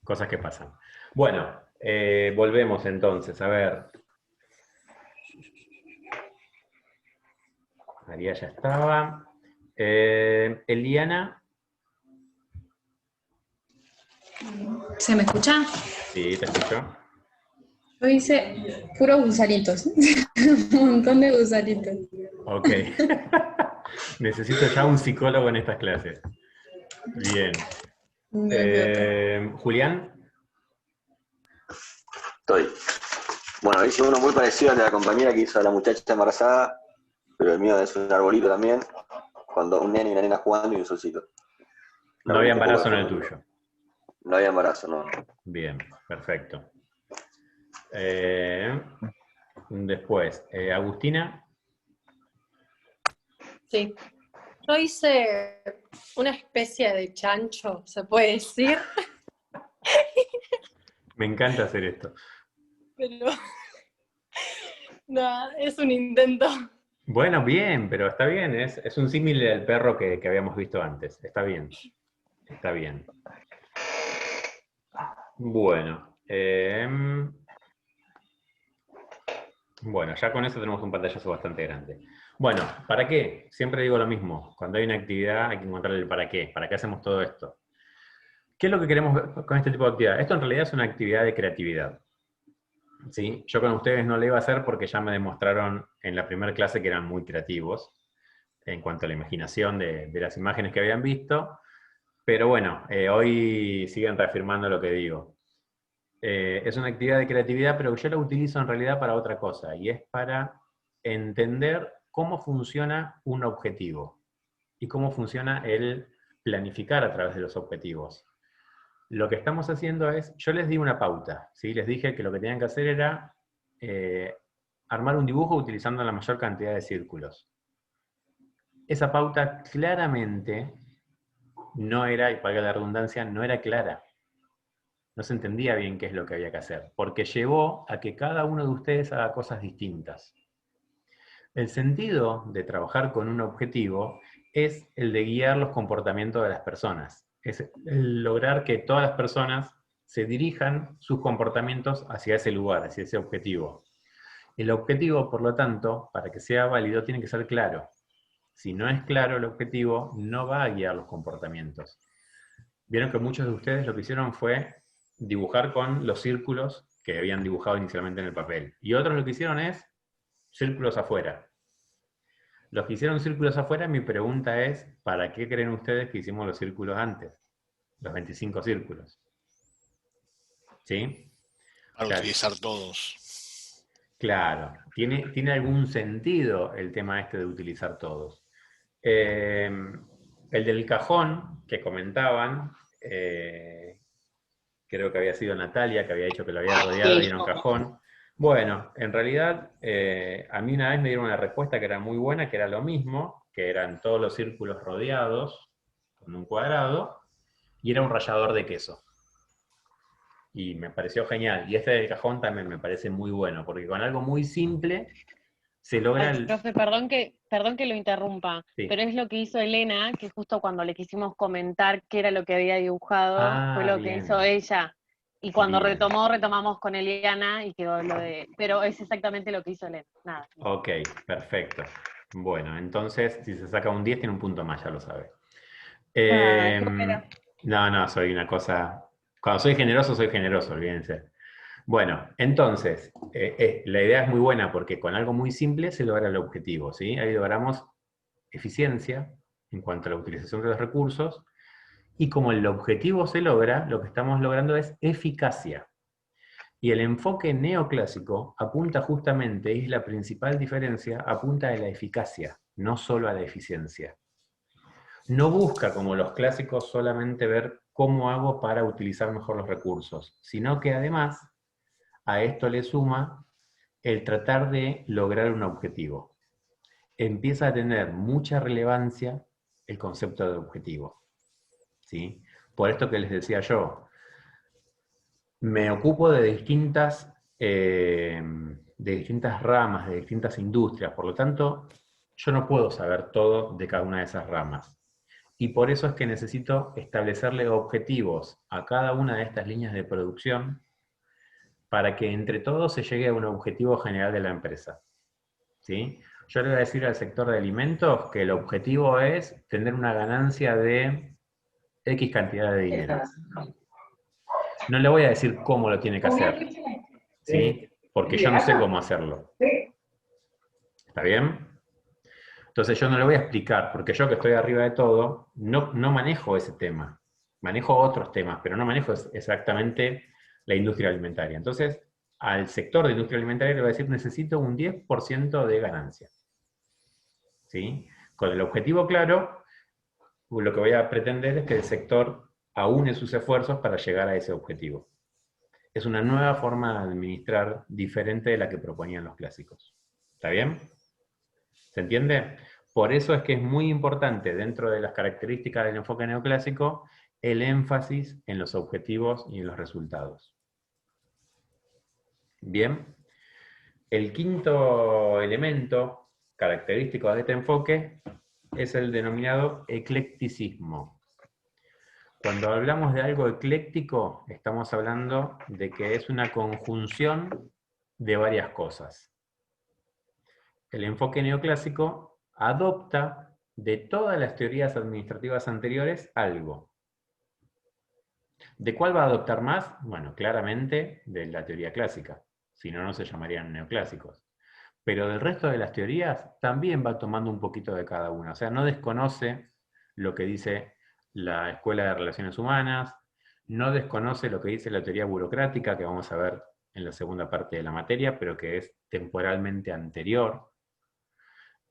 Cosas que pasan. Bueno, volvemos entonces. A ver. María ya estaba. Eliana. ¿Se me escucha? Sí, te escucho. Yo hice puros gusanitos. Un montón de gusanitos. Ok. Necesito ya un psicólogo en estas clases. Bien. No, no, Julián. Estoy. Bueno, hice uno muy parecido al de la compañera que hizo a la muchacha embarazada, pero el mío es un arbolito también, cuando un nene y una nena jugando y un solcito. Un No había arbolito un poco de embarazo en el fondo. tuyo. No había embarazo, no. Bien, perfecto. Después, Agustina. Sí. Yo hice una especie de chancho, se puede decir, Me encanta hacer esto. pero nada, es un intento. Bueno, bien, pero está bien. Es un símil del perro que habíamos visto antes. Está bien. Está bien. Bueno. Bueno, ya con eso tenemos un pantallazo bastante grande. Bueno, ¿para qué? Siempre digo lo mismo. Cuando hay una actividad hay que encontrar el para qué. ¿Para qué hacemos todo esto? ¿Qué es lo que queremos ver con este tipo de actividad? Esto en realidad es una actividad de creatividad. ¿Sí? Yo con ustedes no lo iba a hacer porque ya me demostraron en la primera clase que eran muy creativos en cuanto a la imaginación de las imágenes que habían visto. Pero bueno, hoy siguen reafirmando lo que digo. Es una actividad de creatividad, pero yo la utilizo en realidad para otra cosa, y es para entender cómo funciona un objetivo y cómo funciona el planificar a través de los objetivos. Lo que estamos haciendo es, yo les di una pauta, ¿sí? Les dije que lo que tenían que hacer era armar un dibujo utilizando la mayor cantidad de círculos. Esa pauta claramente no era, y para la redundancia, no era clara. No se entendía bien qué es lo que había que hacer, porque llevó a que cada uno de ustedes haga cosas distintas. El sentido de trabajar con un objetivo es el de guiar los comportamientos de las personas. Es el lograr que todas las personas se dirijan sus comportamientos hacia ese lugar, hacia ese objetivo. El objetivo, por lo tanto, para que sea válido, tiene que ser claro. Si no es claro el objetivo, no va a guiar los comportamientos. Vieron que muchos de ustedes lo que hicieron fue dibujar con los círculos que habían dibujado inicialmente en el papel. Y otros lo que hicieron es círculos afuera. Los que hicieron círculos afuera, mi pregunta es, ¿para qué creen ustedes que hicimos los círculos antes? Los 25 círculos. ¿Sí? Para O sea, utilizar todos. claro, tiene algún sentido el tema este de utilizar todos. El del cajón que comentaban, creo que había sido Natalia, que había dicho que lo había rodeado y era un cajón. Bueno, en realidad, a mí una vez me dieron una respuesta que era muy buena, que era lo mismo, que eran todos los círculos rodeados con un cuadrado, y era un rallador de queso. Y me pareció genial. Y este del cajón también me parece muy bueno, porque con algo muy simple se logra Ay, el... profe, perdón que lo interrumpa, Sí. pero es lo que hizo Elena, que justo cuando le quisimos comentar qué era lo que había dibujado, fue Ah, lo que hizo bien. ella. Y cuando Bien. retomamos con Eliana y quedó lo de... Pero es exactamente lo que hizo Elena, nada. Ok, perfecto. Bueno, entonces, si se saca un 10, tiene un punto más, ya lo sabe. Ay, bueno. No, soy una cosa... Cuando soy generoso, olvídense. Bueno, entonces, la idea es muy buena porque con algo muy simple se logra el objetivo, ¿sí? Ahí logramos eficiencia en cuanto a la utilización de los recursos, y como el objetivo se logra, lo que estamos logrando es eficacia. Y el enfoque neoclásico apunta justamente, y es la principal diferencia, apunta a la eficacia, no solo a la eficiencia. No busca, como los clásicos, solamente ver cómo hago para utilizar mejor los recursos, sino que además a esto le suma el tratar de lograr un objetivo. Empieza a tener mucha relevancia el concepto de objetivo, ¿sí? Por esto que les decía yo, me ocupo de distintas ramas, de distintas industrias, por lo tanto, yo no puedo saber todo de cada una de esas ramas. y por eso es que necesito establecerle objetivos a cada una de estas líneas de producción para que entre todos se llegue a un objetivo general de la empresa. ¿Sí? Yo le voy a decir al sector de alimentos que el objetivo es tener una ganancia de X cantidad de dinero. No le voy a decir cómo lo tiene que hacer, ¿sí? Porque yo no sé cómo hacerlo. ¿Está bien? Entonces yo no le voy a explicar, porque yo que estoy arriba de todo, no manejo ese tema. Manejo otros temas, pero no manejo exactamente la industria alimentaria. Entonces, al sector de industria alimentaria le voy a decir, necesito un 10% de ganancia. ¿Sí? Con el objetivo claro, lo que voy a pretender es que el sector aúne sus esfuerzos para llegar a ese objetivo. Es una nueva forma de administrar diferente de la que proponían los clásicos. ¿Está bien? ¿Se entiende? Por eso es que es muy importante, dentro de las características del enfoque neoclásico, el énfasis en los objetivos y en los resultados. Bien. El quinto elemento característico de este enfoque es el denominado eclecticismo. Cuando hablamos de algo ecléctico, estamos hablando de que es una conjunción de varias cosas. El enfoque neoclásico adopta de todas las teorías administrativas anteriores algo. ¿De cuál va a adoptar más? Bueno, claramente de la teoría clásica, si no, no se llamarían neoclásicos. Pero del resto de las teorías también va tomando un poquito de cada una. O sea, no desconoce lo que dice la Escuela de Relaciones Humanas, no desconoce lo que dice la teoría burocrática, que vamos a ver en la segunda parte de la materia, pero que es temporalmente anterior.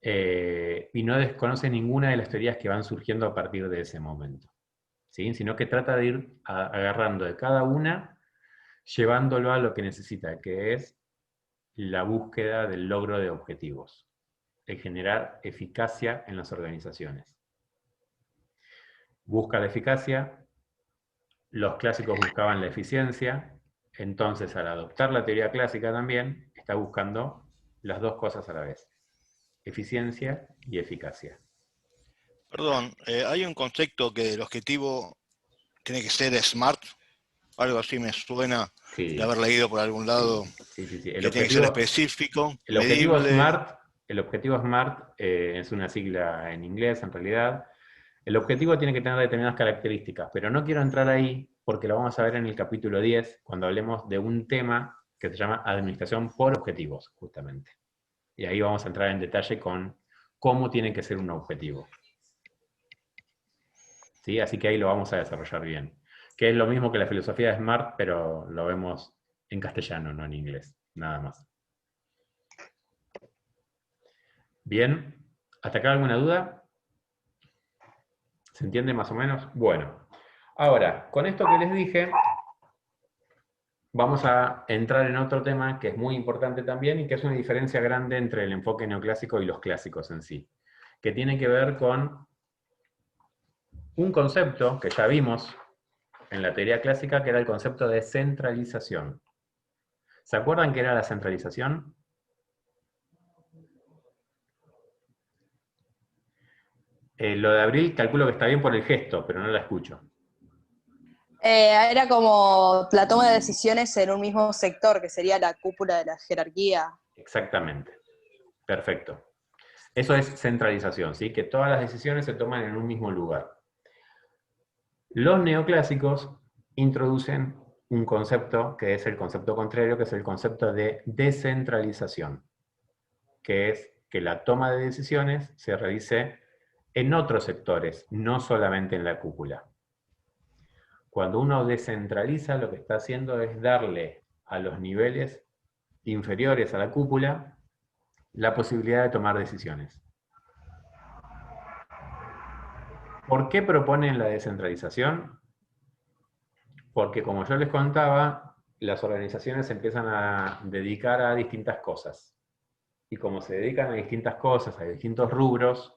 Y no desconoce ninguna de las teorías que van surgiendo a partir de ese momento. ¿Sí? Sino que trata de ir agarrando de cada una, llevándolo a lo que necesita, que es la búsqueda del logro de objetivos, el generar eficacia en las organizaciones. Busca la eficacia, los clásicos buscaban la eficiencia, entonces al adoptar la teoría clásica también, está buscando las dos cosas a la vez, eficiencia y eficacia. Perdón, hay un concepto que el objetivo tiene que ser SMART, algo así me suena Sí. de haber leído por algún lado, sí. que tiene que ser específico, el objetivo medible. SMART es una sigla en inglés en realidad. El objetivo tiene que tener determinadas características, pero no quiero entrar ahí porque lo vamos a ver en el capítulo 10, cuando hablemos de un tema que se llama administración por objetivos, justamente. Y ahí vamos a entrar en detalle con cómo tiene que ser un objetivo. ¿Sí? Así que ahí lo vamos a desarrollar bien. Que es lo mismo que la filosofía de SMART, pero lo vemos en castellano, no en inglés. Nada más. Bien. ¿Hasta acá alguna duda? ¿Se entiende más o menos? Bueno. Ahora, con esto que les dije, vamos a entrar en otro tema que es muy importante también y que es una diferencia grande entre el enfoque neoclásico y los clásicos en sí. Que tiene que ver con un concepto que ya vimos en la teoría clásica, que era el concepto de centralización. ¿Se acuerdan qué era la centralización? Lo de Abril calculo que está bien por el gesto, pero no la escucho. Era como la toma de decisiones en un mismo sector, que sería la cúpula de la jerarquía. Exactamente. Perfecto. Eso es centralización, ¿sí? Que todas las decisiones se toman en un mismo lugar. Los neoclásicos introducen un concepto que es el concepto contrario, que es el concepto de descentralización, que es que la toma de decisiones se realice en otros sectores, no solamente en la cúpula. Cuando uno descentraliza, lo que está haciendo es darle a los niveles inferiores a la cúpula la posibilidad de tomar decisiones. ¿Por qué proponen la descentralización? Porque, como yo les contaba, las organizaciones se empiezan a dedicar a distintas cosas. Y como se dedican a distintas cosas, a distintos rubros,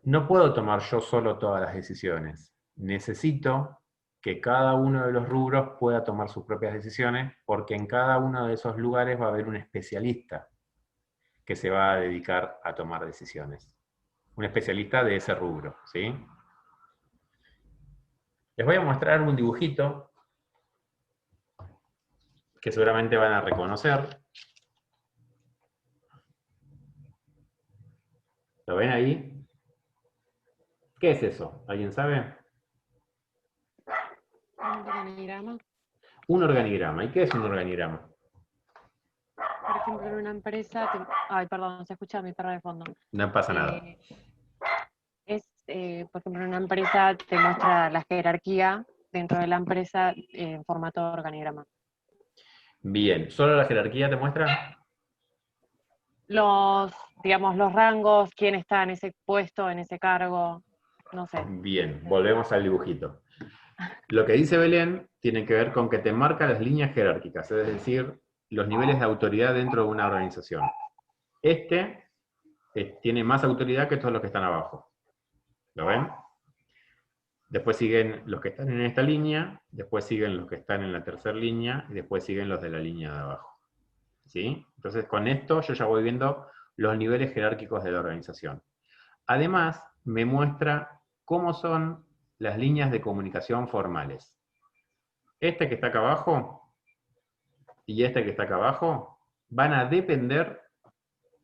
no puedo tomar yo solo todas las decisiones. Necesito que cada uno de los rubros pueda tomar sus propias decisiones, porque en cada uno de esos lugares va a haber un especialista que se va a dedicar a tomar decisiones. Un especialista de ese rubro, ¿sí? Les voy a mostrar un dibujito que seguramente van a reconocer. ¿Lo ven ahí? ¿Qué es eso? ¿Alguien sabe? Un organigrama. Un organigrama. ¿Y qué es un organigrama? Por ejemplo, en una empresa... Ay, perdón, se escucha mi perro de fondo. No pasa nada. Por ejemplo, en una empresa te muestra la jerarquía dentro de la empresa en formato de organigrama. Bien. ¿Solo la jerarquía te muestra? Digamos, los rangos, quién está en ese puesto, en ese cargo, no sé. Bien, volvemos al dibujito. Lo que dice Belén tiene que ver con que te marca las líneas jerárquicas, es decir, los niveles de autoridad dentro de una organización. Tiene más autoridad que todos los que están abajo. ¿Lo ven? Después siguen los que están en esta línea, después siguen los que están en la tercera línea, y después siguen los de la línea de abajo. ¿Sí? Entonces con esto yo ya voy viendo los niveles jerárquicos de la organización. Además, me muestra cómo son las líneas de comunicación formales. Este que está acá abajo y este que está acá abajo van a depender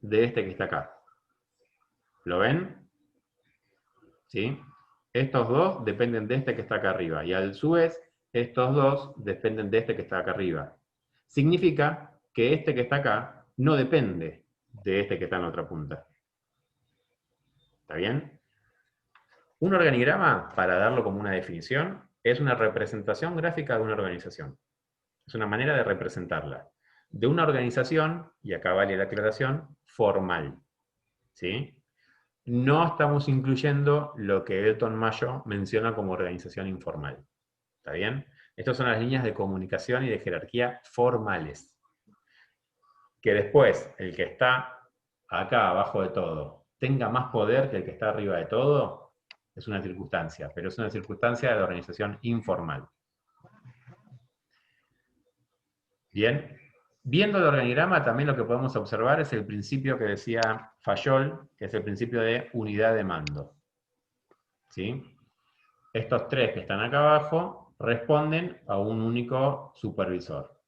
de este que está acá. ¿Lo ven? ¿Sí? Estos dos dependen de este que está acá arriba, y a su vez, estos dos dependen de este que está acá arriba. Significa que este que está acá no depende de este que está en la otra punta. ¿Está bien? Un organigrama, para darlo como una definición, es una representación gráfica de una organización. Es una manera de representarla. De una organización, y acá vale la aclaración, formal. ¿Sí? No estamos incluyendo lo que Elton Mayo menciona como organización informal. ¿Está bien? Estas son las líneas de comunicación y de jerarquía formales. Que después, el que está acá abajo de todo, tenga más poder que el que está arriba de todo, es una circunstancia, pero es una circunstancia de la organización informal. Bien. Viendo el organigrama, también lo que podemos observar es el principio que decía Fayol, que es el principio de unidad de mando. ¿Sí? Estos tres que están acá abajo responden a un único supervisor.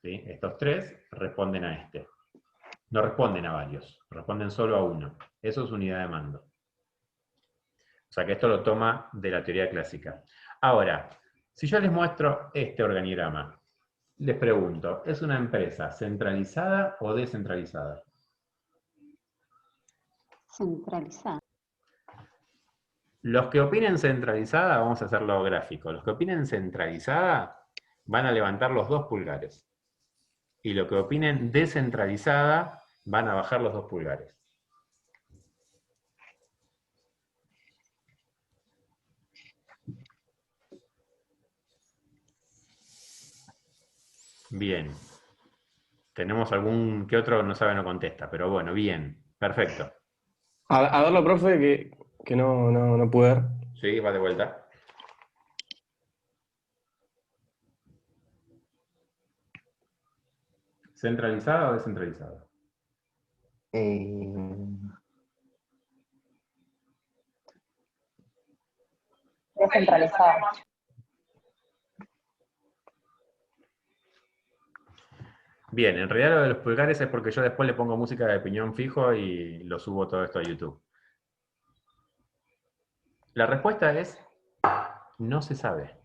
¿Sí? Estos tres responden a este. No responden a varios, responden solo a uno. Eso es unidad de mando. O sea que esto lo toma de la teoría clásica. Ahora, si yo les muestro este organigrama, les pregunto, ¿es una empresa centralizada o descentralizada? Centralizada. Los que opinen centralizada, vamos a hacerlo gráfico, los que opinen centralizada van a levantar los 2 pulgares. Y los que opinen descentralizada van a bajar los 2 pulgares. Bien. Tenemos algún que otro no sabe, no contesta, pero bueno, bien. Perfecto. A verlo, profe, que no pude ver. Sí, va de vuelta. ¿Centralizada o descentralizada? Descentralizada. Bien, en realidad lo de los pulgares es porque yo después le pongo música de piñón fijo y lo subo todo esto a YouTube. La respuesta es, no se sabe.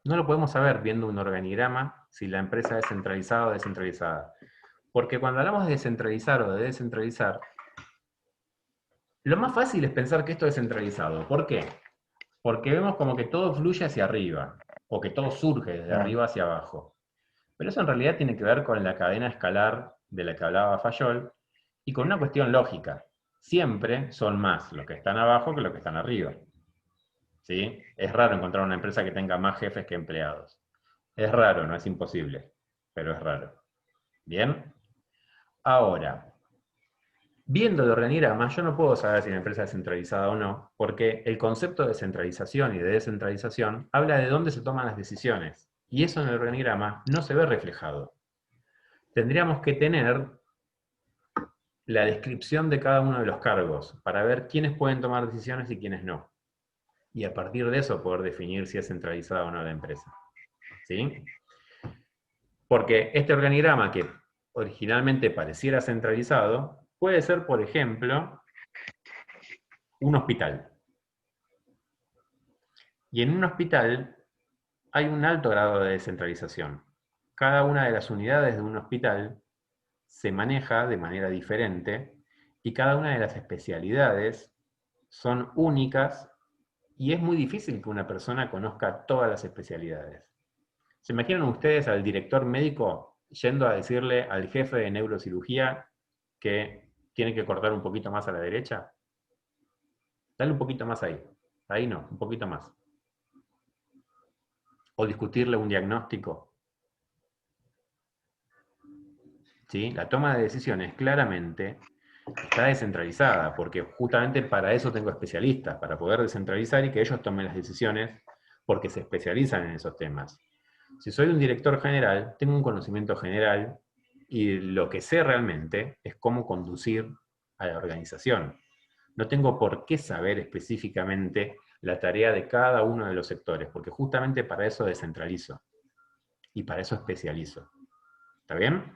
No lo podemos saber viendo un organigrama si la empresa es centralizada o descentralizada. Porque cuando hablamos de descentralizar o de descentralizar, lo más fácil es pensar que esto es centralizado. ¿Por qué? Porque vemos como que todo fluye hacia arriba, o que todo surge desde arriba hacia abajo. Pero eso en realidad tiene que ver con la cadena escalar de la que hablaba Fayol, y con una cuestión lógica. Siempre son más los que están abajo que los que están arriba. ¿Sí? Es raro encontrar una empresa que tenga más jefes que empleados. Es raro, no es imposible, pero es raro. ¿Bien? Ahora, viendo el organigrama, yo no puedo saber si la empresa es centralizada o no, porque el concepto de centralización y de descentralización habla de dónde se toman las decisiones, y eso en el organigrama no se ve reflejado. Tendríamos que tener la descripción de cada uno de los cargos, para ver quiénes pueden tomar decisiones y quiénes no. y a partir de eso poder definir si es centralizada o no la empresa. ¿Sí? Porque este organigrama que originalmente pareciera centralizado, puede ser, por ejemplo, un hospital. Y en un hospital hay un alto grado de descentralización. Cada una de las unidades de un hospital se maneja de manera diferente y cada una de las especialidades son únicas y es muy difícil que una persona conozca todas las especialidades. ¿Se imaginan ustedes al director médico yendo a decirle al jefe de neurocirugía que tiene que cortar un poquito más a la derecha? Dale un poquito más ahí. Ahí no, un poquito más. O discutirle un diagnóstico. ¿Sí? La toma de decisiones claramente está descentralizada, porque justamente para eso tengo especialistas, para poder descentralizar y que ellos tomen las decisiones porque se especializan en esos temas. Si soy un director general, tengo un conocimiento general y lo que sé realmente es cómo conducir a la organización. No tengo por qué saber específicamente la tarea de cada uno de los sectores, porque justamente para eso descentralizo y para eso especializo. ¿Está bien?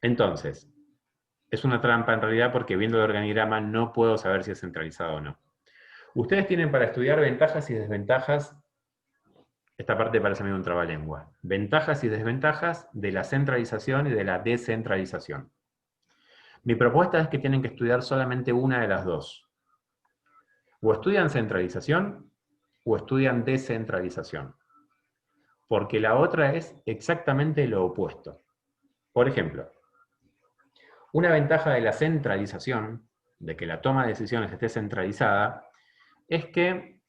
Entonces, es una trampa en realidad porque viendo el organigrama no puedo saber si es centralizado o no. Ustedes tienen para estudiar ventajas y desventajas, esta parte parece a mí un trabalengua, ventajas y desventajas de la centralización y de la descentralización. Mi propuesta es que tienen que estudiar solamente una de las dos. O estudian centralización o estudian descentralización. Porque la otra es exactamente lo opuesto. Por ejemplo, una ventaja de la centralización, de que la toma de decisiones esté centralizada, es que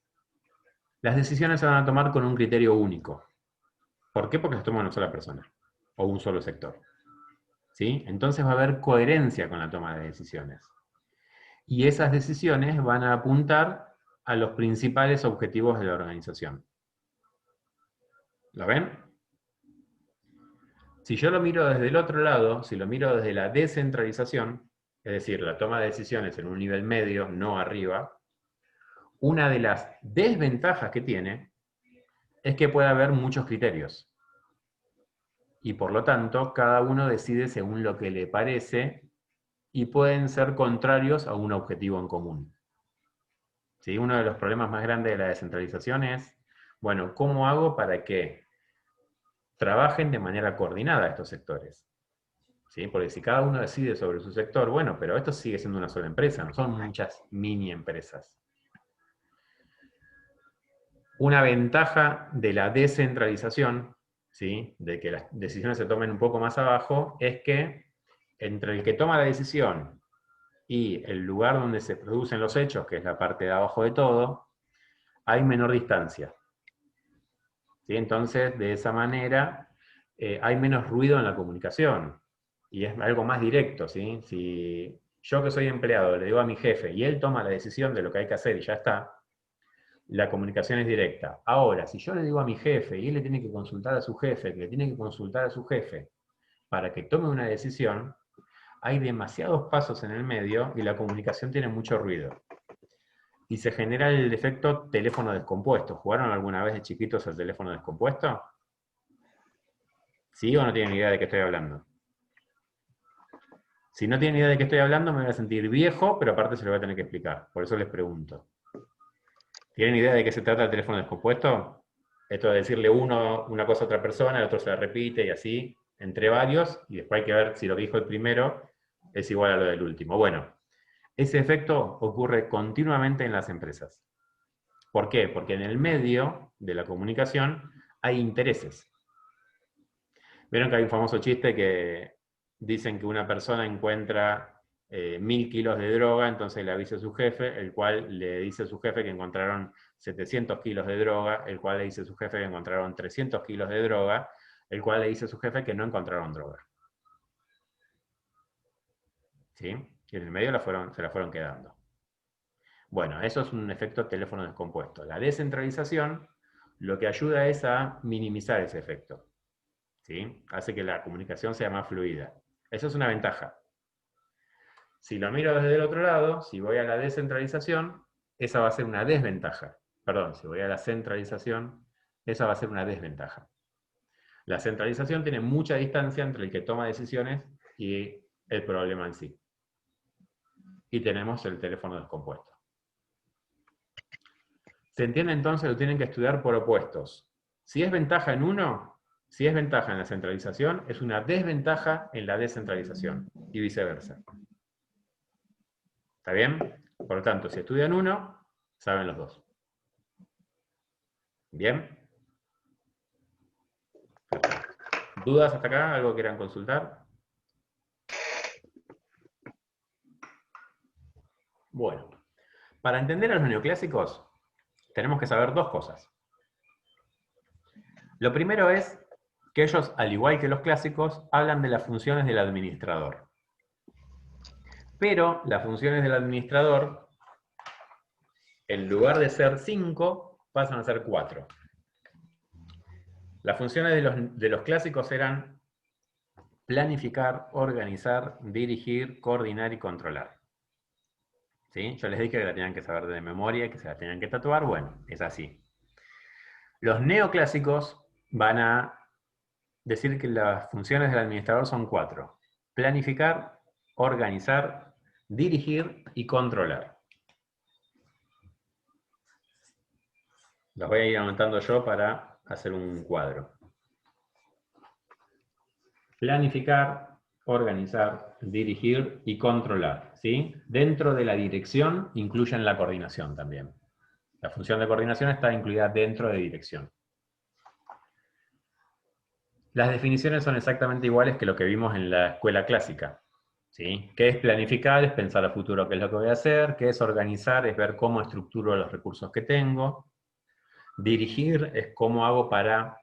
las decisiones se van a tomar con un criterio único. ¿Por qué? Porque las toma una sola persona o un solo sector. ¿Sí? Entonces va a haber coherencia con la toma de decisiones. Y esas decisiones van a apuntar a los principales objetivos de la organización. ¿Lo ven? Si yo lo miro desde el otro lado, si lo miro desde la descentralización, es decir, la toma de decisiones en un nivel medio, no arriba, una de las desventajas que tiene es que puede haber muchos criterios. Y por lo tanto, cada uno decide según lo que le parece y pueden ser contrarios a un objetivo en común. ¿Sí? Uno de los problemas más grandes de la descentralización es, bueno, ¿cómo hago para que trabajen de manera coordinada estos sectores? ¿Sí? Porque si cada uno decide sobre su sector, bueno, pero esto sigue siendo una sola empresa, no son muchas mini empresas. Una ventaja de la descentralización, ¿sí? De que las decisiones se tomen un poco más abajo, es que entre el que toma la decisión y el lugar donde se producen los hechos, que es la parte de abajo de todo, hay menor distancia. ¿Sí? Entonces, de esa manera, hay menos ruido en la comunicación. Y es algo más directo, ¿sí? Si yo que soy empleado le digo a mi jefe y él toma la decisión de lo que hay que hacer y ya está, la comunicación es directa. Ahora, si yo le digo a mi jefe y él le tiene que consultar a su jefe, que le tiene que consultar a su jefe para que tome una decisión, hay demasiados pasos en el medio y la comunicación tiene mucho ruido. Y se genera el efecto teléfono descompuesto. ¿Jugaron alguna vez de chiquitos al teléfono descompuesto? ¿Sí o no tienen idea de qué estoy hablando? Si no tienen idea de qué estoy hablando, me voy a sentir viejo, pero aparte se lo voy a tener que explicar. Por eso les pregunto. ¿Tienen idea de qué se trata el teléfono descompuesto? Esto de decirle uno una cosa a otra persona, el otro se la repite y así, entre varios, y después hay que ver si lo que dijo el primero es igual a lo del último. Bueno, ese efecto ocurre continuamente en las empresas. ¿Por qué? Porque en el medio de la comunicación hay intereses. Vieron que hay un famoso chiste que dicen que una persona encuentra 1000 kilos de droga, entonces le avisa a su jefe, el cual le dice a su jefe que encontraron 700 kilos de droga, el cual le dice a su jefe que encontraron 300 kilos de droga, el cual le dice a su jefe que no encontraron droga. ¿Sí? Y en el medio se la fueron quedando. Bueno, eso es un efecto teléfono descompuesto. La descentralización lo que ayuda es a minimizar ese efecto. ¿Sí? Hace que la comunicación sea más fluida. Eso es una ventaja. Si lo miro desde el otro lado, si voy a la descentralización, esa va a ser una desventaja. perdón, si voy a la centralización, esa va a ser una desventaja. La centralización tiene mucha distancia entre el que toma decisiones y el problema en sí. Y tenemos el teléfono descompuesto. ¿Se entiende entonces? Lo tienen que estudiar por opuestos. Si es ventaja en uno, si es ventaja en la centralización, es una desventaja en la descentralización, y viceversa. ¿Está bien? Por lo tanto, si estudian uno, saben los dos. ¿Bien? Perfecto. ¿Dudas hasta acá? ¿Algo que quieran consultar? Bueno, para entender a los neoclásicos, tenemos que saber dos cosas. Lo primero es que ellos, al igual que los clásicos, hablan de las funciones del administrador. Pero las funciones del administrador, en lugar de ser 5, pasan a ser 4. Las funciones de los clásicos eran planificar, organizar, dirigir, coordinar y controlar. ¿Sí? Yo les dije que la tenían que saber de memoria, que se la tenían que tatuar. Bueno, es así. Los neoclásicos van a decir que las funciones del administrador son 4. Planificar, organizar, dirigir y controlar. Los voy a ir anotando yo para hacer un cuadro. Planificar, organizar, dirigir y controlar, ¿sí? Dentro de la dirección incluyen la coordinación también. La función de coordinación está incluida dentro de dirección. Las definiciones son exactamente iguales que lo que vimos en la escuela clásica, ¿sí? ¿Qué es planificar? Es pensar a futuro qué es lo que voy a hacer. ¿Qué es organizar? Es ver cómo estructuro los recursos que tengo. Dirigir es cómo hago para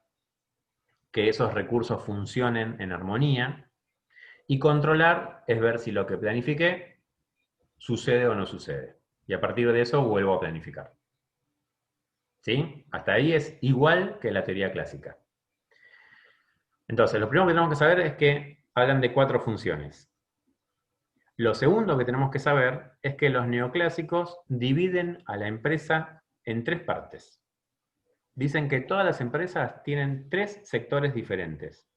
que esos recursos funcionen en armonía. Y controlar es ver si lo que planifiqué sucede o no sucede. Y a partir de eso vuelvo a planificar. ¿Sí? Hasta ahí es igual que la teoría clásica. Entonces, lo primero que tenemos que saber es que hablan de 4 funciones. Lo segundo que tenemos que saber es que los neoclásicos dividen a la empresa en 3 partes. Dicen que todas las empresas tienen 3 sectores diferentes.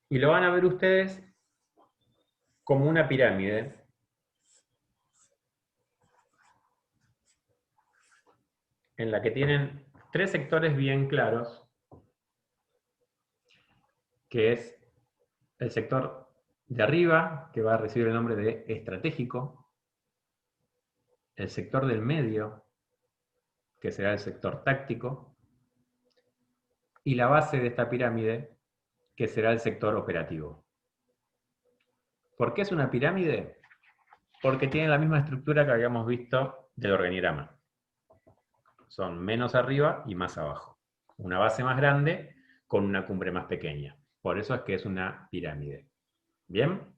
Y lo van a ver ustedes como una pirámide. En la que tienen 3 sectores bien claros, que es el sector de arriba, que va a recibir el nombre de estratégico, el sector del medio, que será el sector táctico, y la base de esta pirámide, que será el sector operativo. ¿Por qué es una pirámide? Porque tiene la misma estructura que habíamos visto del organigrama. Son menos arriba y más abajo. Una base más grande con una cumbre más pequeña. Por eso es que es una pirámide. ¿Bien?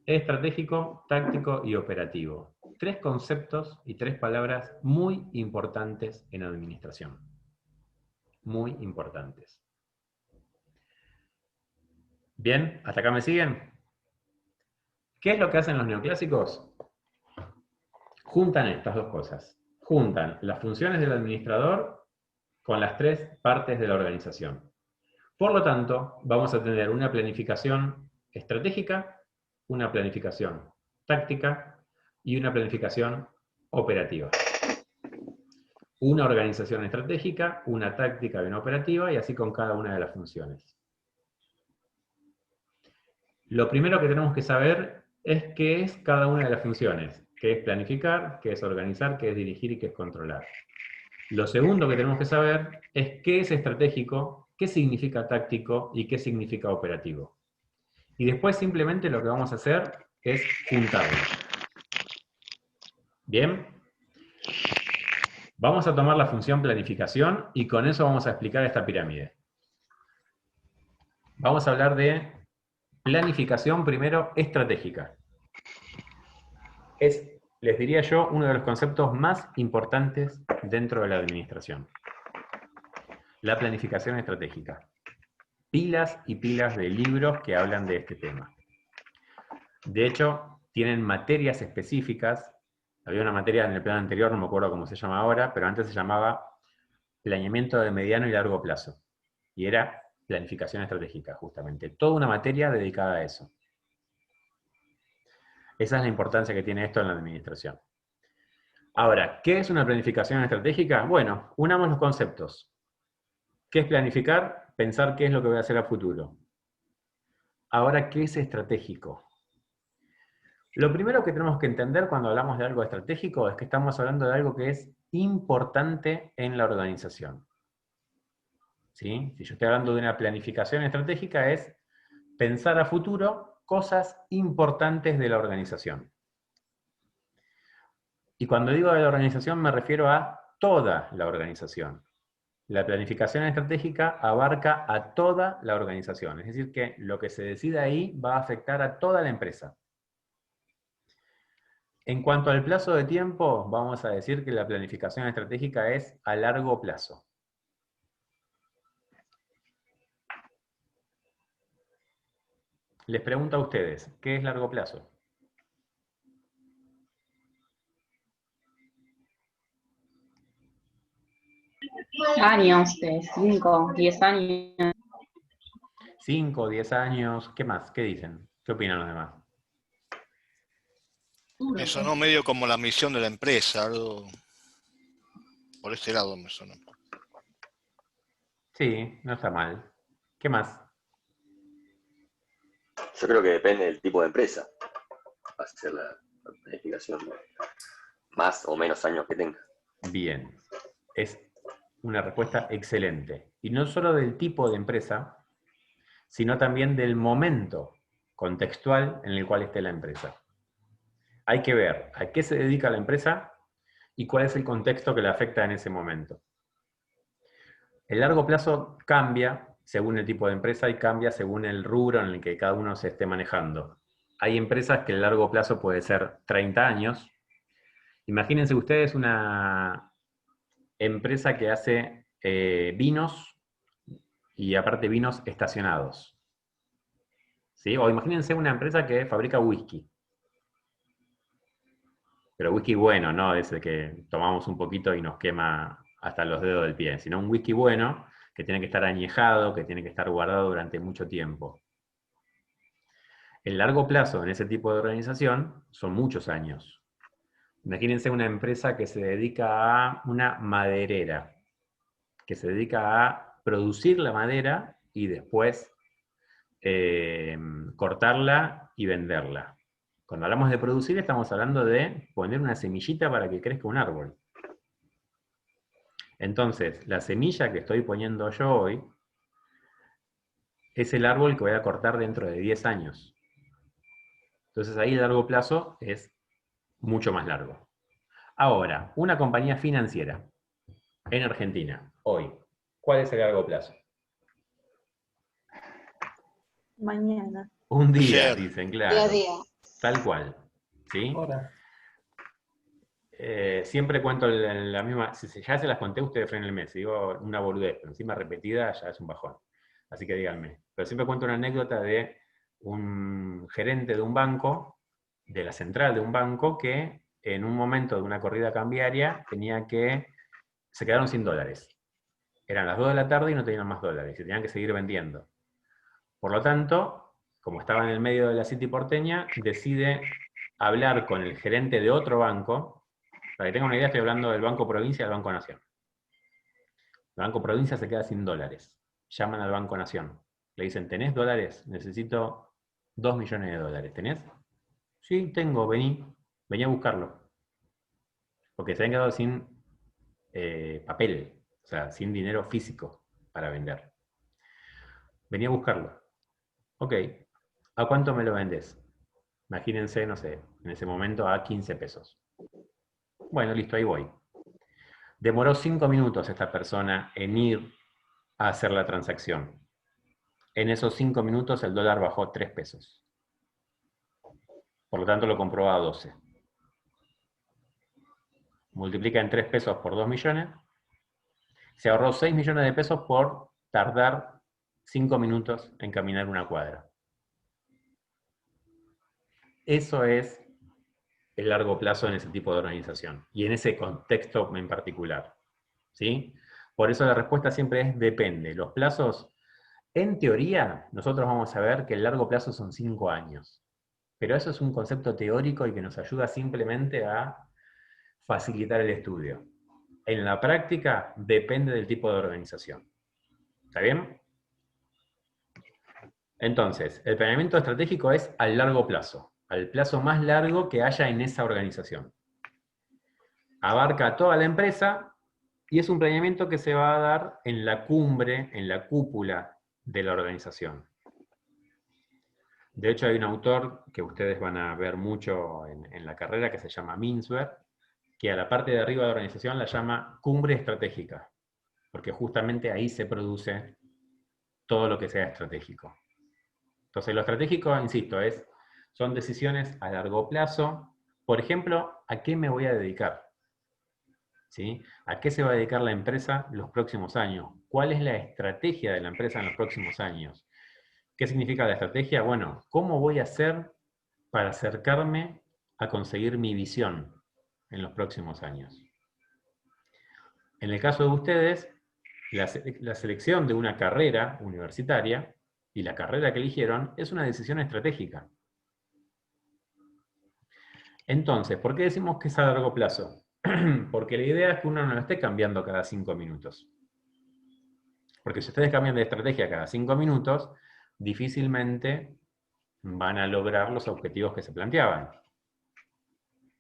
Estratégico, táctico y operativo. 3 conceptos y 3 palabras muy importantes en administración. Muy importantes. Bien, ¿hasta acá me siguen? ¿Qué es lo que hacen los neoclásicos? Juntan estas 2 cosas. Juntan las funciones del administrador con las 3 partes de la organización. Por lo tanto, vamos a tener una planificación estratégica, una planificación táctica y una planificación operativa. Una organización estratégica, una táctica y una operativa, y así con cada una de las funciones. Lo primero que tenemos que saber es qué es cada una de las funciones. Qué es planificar, qué es organizar, qué es dirigir y qué es controlar. Lo segundo que tenemos que saber es qué es estratégico, qué significa táctico y qué significa operativo. Y después simplemente lo que vamos a hacer es juntarlos. ¿Bien? Vamos a tomar la función planificación y con eso vamos a explicar esta pirámide. Vamos a hablar de planificación primero estratégica. Es, les diría yo, uno de los conceptos más importantes dentro de la administración. La planificación estratégica. Pilas y pilas de libros que hablan de este tema. De hecho, tienen materias específicas Había una materia en el plan anterior, no me acuerdo cómo se llama ahora, pero antes se llamaba planeamiento de mediano y largo plazo. Y era planificación estratégica, justamente. Toda una materia dedicada a eso. Esa es la importancia que tiene esto en la administración. Ahora, ¿qué es una planificación estratégica? Bueno, unamos los conceptos. ¿Qué es planificar? Pensar qué es lo que voy a hacer a futuro. Ahora, ¿qué es estratégico? Lo primero que tenemos que entender cuando hablamos de algo estratégico es que estamos hablando de algo que es importante en la organización. ¿Sí? Si yo estoy hablando de una planificación estratégica es pensar a futuro cosas importantes de la organización. Y cuando digo de la organización me refiero a toda la organización. La planificación estratégica abarca a toda la organización. Es decir, que lo que se decida ahí va a afectar a toda la empresa. En cuanto al plazo de tiempo, vamos a decir que la planificación estratégica es a largo plazo. Les pregunto a ustedes, ¿qué es largo plazo? Años, de 5, 10 años. 5, 10 años, ¿qué más? ¿Qué dicen? ¿Qué opinan los demás? Me sonó medio como la misión de la empresa, algo por ese lado me sonó. Sí, no está mal. ¿Qué más? Yo creo que depende del tipo de empresa. Va a ser la planificación, más o menos años que tenga. Bien. Es una respuesta excelente. Y no solo del tipo de empresa, sino también del momento contextual en el cual esté la empresa. Hay que ver a qué se dedica la empresa y cuál es el contexto que la afecta en ese momento. El largo plazo cambia según el tipo de empresa y cambia según el rubro en el que cada uno se esté manejando. Hay empresas que el largo plazo puede ser 30 años. Imagínense ustedes una empresa que hace vinos y aparte vinos estacionados. ¿Sí? O imagínense una empresa que fabrica whisky. Pero whisky bueno, no ese que tomamos un poquito y nos quema hasta los dedos del pie, sino un whisky bueno que tiene que estar añejado, que tiene que estar guardado durante mucho tiempo. El largo plazo en ese tipo de organización son muchos años. Imagínense una empresa que se dedica a una maderera, que se dedica a producir la madera y después cortarla y venderla. Cuando hablamos de producir estamos hablando de poner una semillita para que crezca un árbol. Entonces, la semilla que estoy poniendo yo hoy es el árbol que voy a cortar dentro de 10 años. Entonces ahí el largo plazo es mucho más largo. Ahora, una compañía financiera en Argentina, hoy, ¿cuál es el largo plazo? Mañana. Un día, Ayer. dicen, claro. Día a día. Tal cual. ¿Sí? Ahora. Siempre cuento la misma, si ya se las conté, ustedes frenen el mes. Si digo una boludez, pero encima repetida ya es un bajón. Así que díganme. Pero siempre cuento una anécdota de un gerente de un banco, de la central de un banco, que en un momento de una corrida cambiaria se quedaron sin dólares. Eran las 2 de la tarde y no tenían más dólares, y tenían que seguir vendiendo. Por lo tanto, como estaba en el medio de la City porteña, decide hablar con el gerente de otro banco. Para que tengan una idea, estoy hablando del Banco Provincia y del Banco Nación. El Banco Provincia se queda sin dólares. Llaman al Banco Nación. Le dicen, ¿tenés dólares? Necesito 2 millones de dólares. ¿Tenés? Sí, tengo, vení a buscarlo. Porque se habían quedado sin papel, o sea, sin dinero físico para vender. Vení a buscarlo. Ok, ¿a cuánto me lo vendés? Imagínense, no sé, en ese momento a 15 pesos. Bueno, listo, ahí voy. Demoró 5 minutos esta persona en ir a hacer la transacción. En esos 5 minutos el dólar bajó 3 pesos. Por lo tanto lo compró a 12. Multiplica en 3 pesos por 2 millones. Se ahorró 6 millones de pesos por tardar 5 minutos en caminar una cuadra. Eso es el largo plazo en ese tipo de organización? Y en ese contexto en particular. ¿Sí? Por eso la respuesta siempre es depende. Los plazos, en teoría, nosotros vamos a ver que el largo plazo son 5 años. Pero eso es un concepto teórico y que nos ayuda simplemente a facilitar el estudio. En la práctica, depende del tipo de organización. ¿Está bien? Entonces, el planeamiento estratégico es al largo plazo, al plazo más largo que haya en esa organización. Abarca a toda la empresa y es un planeamiento que se va a dar en la cumbre, en la cúpula de la organización. De hecho, hay un autor que ustedes van a ver mucho en la carrera que se llama Mintzberg, que a la parte de arriba de la organización la llama cumbre estratégica, porque justamente ahí se produce todo lo que sea estratégico. Entonces, lo estratégico, insisto, son decisiones a largo plazo. Por ejemplo, ¿a qué me voy a dedicar? ¿Sí? ¿A qué se va a dedicar la empresa los próximos años? ¿Cuál es la estrategia de la empresa en los próximos años? ¿Qué significa la estrategia? Bueno, ¿cómo voy a hacer para acercarme a conseguir mi visión en los próximos años? En el caso de ustedes, la selección de una carrera universitaria y la carrera que eligieron es una decisión estratégica. Entonces, ¿por qué decimos que es a largo plazo? Porque la idea es que uno no lo esté cambiando cada 5 minutos. Porque si ustedes cambian de estrategia cada 5 minutos, difícilmente van a lograr los objetivos que se planteaban.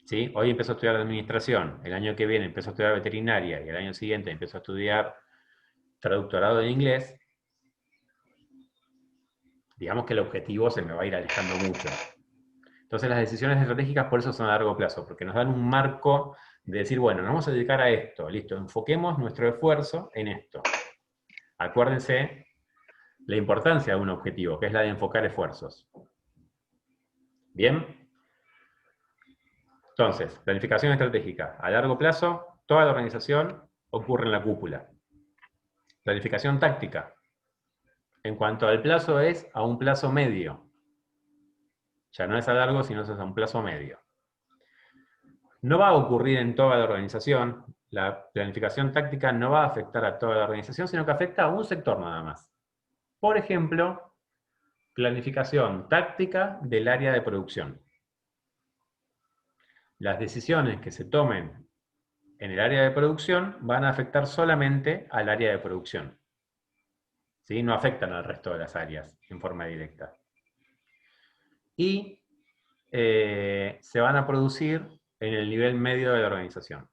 ¿Sí? Hoy empezó a estudiar administración, el año que viene empezó a estudiar veterinaria y el año siguiente empezó a estudiar traductorado en inglés. Digamos que el objetivo se me va a ir alejando mucho. Entonces las decisiones estratégicas por eso son a largo plazo, porque nos dan un marco de decir, bueno, nos vamos a dedicar a esto, listo, enfoquemos nuestro esfuerzo en esto. Acuérdense la importancia de un objetivo, que es la de enfocar esfuerzos. ¿Bien? Entonces, planificación estratégica. A largo plazo, toda la organización ocurre en la cúpula. Planificación táctica. En cuanto al plazo es a un plazo medio. Ya no es a largo, sino es a un plazo medio. No va a ocurrir en toda la organización. La planificación táctica no va a afectar a toda la organización, sino que afecta a un sector nada más. Por ejemplo, planificación táctica del área de producción. Las decisiones que se tomen en el área de producción van a afectar solamente al área de producción. ¿Sí? No afectan al resto de las áreas en forma directa. Y se van a producir en el nivel medio de la organización.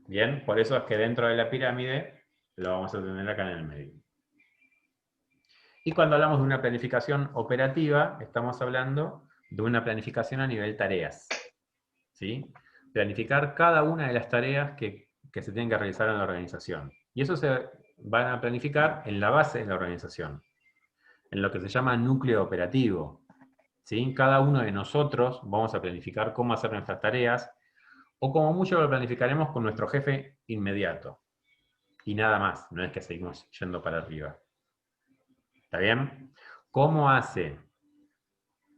Bien, por eso es que dentro de la pirámide lo vamos a tener acá en el medio. Y cuando hablamos de una planificación operativa, estamos hablando de una planificación a nivel tareas. ¿Sí? Planificar cada una de las tareas que se tienen que realizar en la organización. Y eso se van a planificar en la base de la organización, en lo que se llama núcleo operativo. ¿Sí? Cada uno de nosotros vamos a planificar cómo hacer nuestras tareas, o como mucho lo planificaremos con nuestro jefe inmediato. Y nada más, no es que seguimos yendo para arriba. ¿Está bien? ¿Cómo hace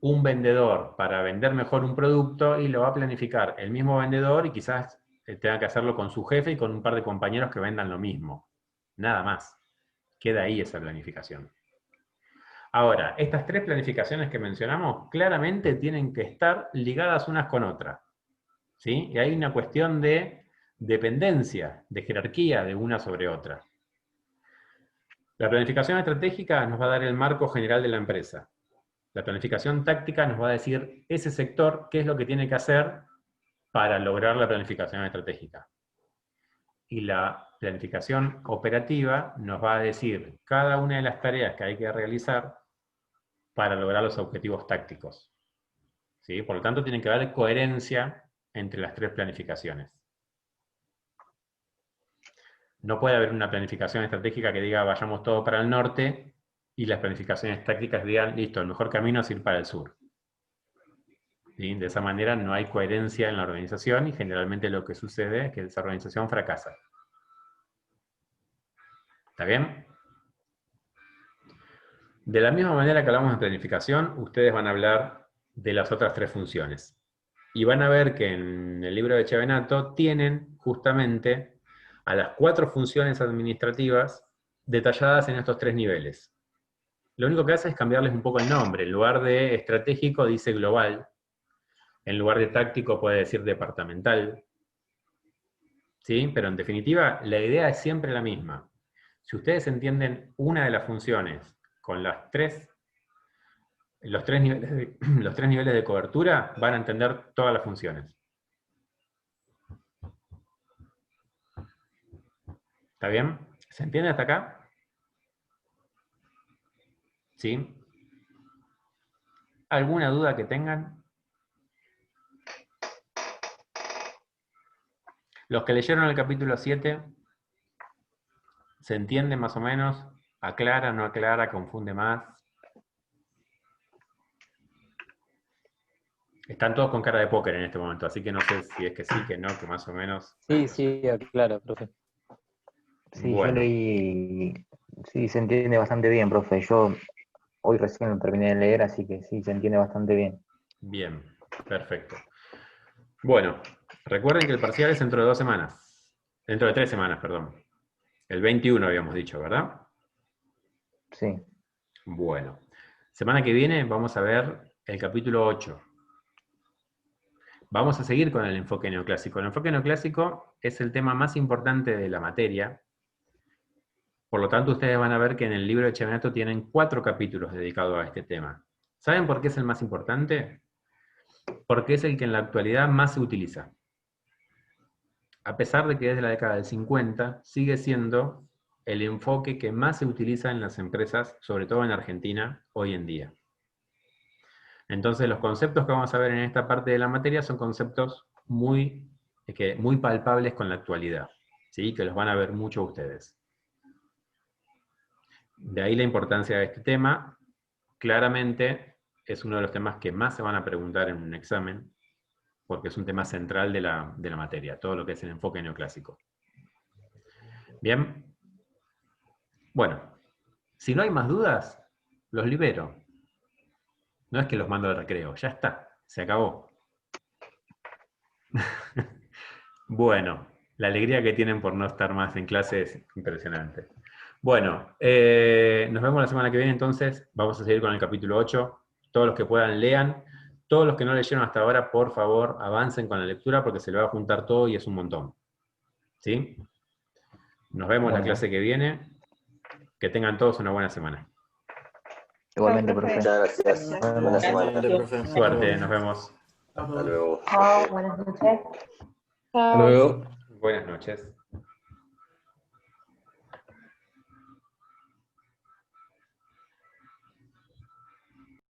un vendedor para vender mejor un producto? Y lo va a planificar el mismo vendedor y quizás tenga que hacerlo con su jefe y con un par de compañeros que vendan lo mismo. Nada más. Queda ahí esa planificación. Ahora, estas tres planificaciones que mencionamos claramente tienen que estar ligadas unas con otras. ¿Sí? Y hay una cuestión de dependencia, de jerarquía de una sobre otra. La planificación estratégica nos va a dar el marco general de la empresa. La planificación táctica nos va a decir ese sector qué es lo que tiene que hacer para lograr la planificación estratégica. Y la planificación operativa nos va a decir cada una de las tareas que hay que realizar para lograr los objetivos tácticos. ¿Sí? Por lo tanto, tiene que haber coherencia entre las tres planificaciones. No puede haber una planificación estratégica que diga vayamos todo para el norte y las planificaciones tácticas digan, listo, el mejor camino es ir para el sur. ¿Sí? De esa manera no hay coherencia en la organización y generalmente lo que sucede es que esa organización fracasa. ¿Está bien? De la misma manera que hablamos de planificación, ustedes van a hablar de las otras 3 funciones. Y van a ver que en el libro de Chevenato tienen justamente a las 4 funciones administrativas detalladas en estos 3 niveles. Lo único que hace es cambiarles un poco el nombre. En lugar de estratégico dice global. En lugar de táctico puede decir departamental. ¿Sí? Pero en definitiva, la idea es siempre la misma. Si ustedes entienden una de las funciones con los 3 niveles de cobertura, van a entender todas las funciones. ¿Está bien? ¿Se entiende hasta acá? ¿Sí? ¿Alguna duda que tengan? Los que leyeron el capítulo 7, ¿se entiende más o menos? ¿Aclara, no aclara, confunde más? Están todos con cara de póker en este momento, así que no sé si es que sí, que no, que más o menos. Sí, aclara, profe. Sí, Bueno. yo leí, sí, se entiende bastante bien, profe. Yo hoy recién lo terminé de leer, así que sí, se entiende bastante bien. Bien, perfecto. Bueno, recuerden que el parcial es dentro de 2 semanas. Dentro de 3 semanas, perdón. El 21 habíamos dicho, ¿verdad? Sí. Bueno. Semana que viene vamos a ver el capítulo 8. Vamos a seguir con el enfoque neoclásico. El enfoque neoclásico es el tema más importante de la materia. Por lo tanto, ustedes van a ver que en el libro de Chevenato tienen 4 capítulos dedicados a este tema. ¿Saben por qué es el más importante? Porque es el que en la actualidad más se utiliza. A pesar de que desde la década del 50 sigue siendo el enfoque que más se utiliza en las empresas, sobre todo en Argentina, hoy en día. Entonces, los conceptos que vamos a ver en esta parte de la materia son conceptos muy palpables con la actualidad, ¿sí? Que los van a ver mucho ustedes. De ahí la importancia de este tema. Claramente es uno de los temas que más se van a preguntar en un examen, porque es un tema central de la materia, todo lo que es el enfoque neoclásico. Bien. Bueno, si no hay más dudas, los libero. No es que los mando al recreo, ya está, se acabó. Bueno, la alegría que tienen por no estar más en clase es impresionante. Bueno, nos vemos la semana que viene entonces, vamos a seguir con el capítulo 8. Todos los que puedan lean, todos los que no leyeron hasta ahora, por favor, avancen con la lectura porque se le va a juntar todo y es un montón. ¿Sí? Nos vemos la clase que viene. Que tengan todos una buena semana. Igualmente, profe. Muchas gracias. Buena semana. Suerte, nos vemos. Hasta luego. Chao, buenas noches. Hasta luego. Buenas noches.